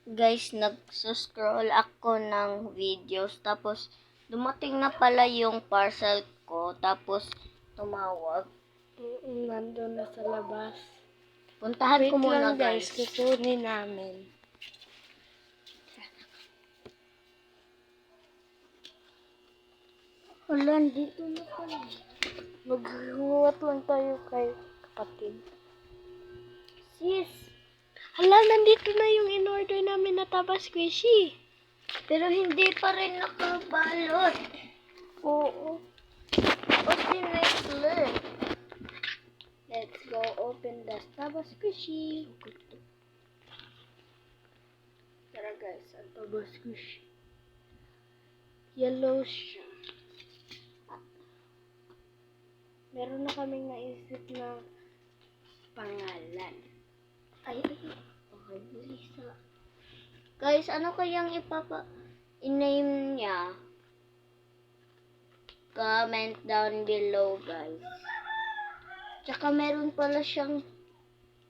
Guys, nagsuscroll ako ng videos. Tapos, dumating na pala yung parcel ko. Tapos, tumawag. Nandun na sa labas. Puntahan ko Wait muna, lang guys. kukunin namin. Hala, dito na pala. Maghuwat lang tayo kay kapatid. Sis, Hala, nandito na yung in-order namin na taba squishy. pero hindi pa rin nakabalot. Oo. Open Wrestler. Let's go open the taba squishy. Tara guys, ang taba squishy. Yellow siya. Meron na kaming naisip na pangalan. Ay. Okay, Lisa. Guys, ano kayang i-name niya? Comment down below, guys. Tsaka meron pala siyang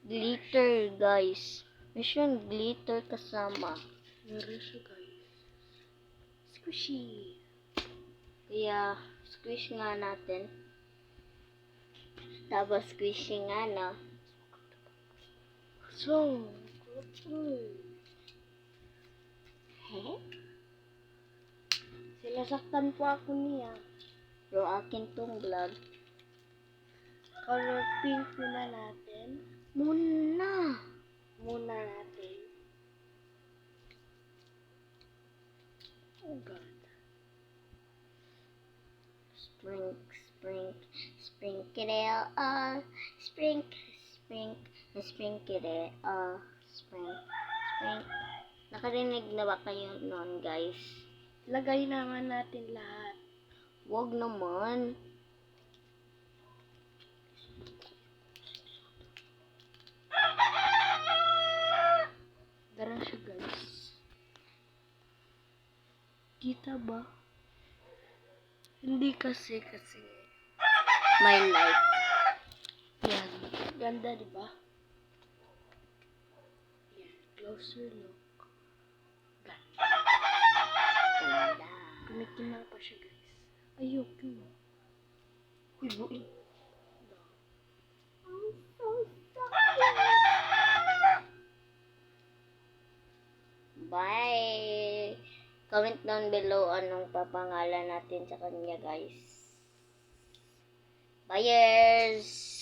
glitter, guys. May siyang glitter kasama. Meron siya guys. Squishy. Kaya, squish nga natin. Tapos, squishy nga, no? So, sinasaktan po ako niya. Pero akin tong vlog. Color pink muna natin. Muna natin. Oh God. Sprinkle all, spring, spring. Nakarinig na ba kayo noon, guys? Lagay naman natin lahat. Wag naman. Dara siya guys. Kita ba? Hindi kasi. My life. Yan. Ganda, di ba? Yan. Closer look. Ganda. Kumikimal pa siya guys. Ayoko. Uy, buin. I'm so sorry. Bye. Comment down below anong papangalan natin sa kanya, guys. Buyers.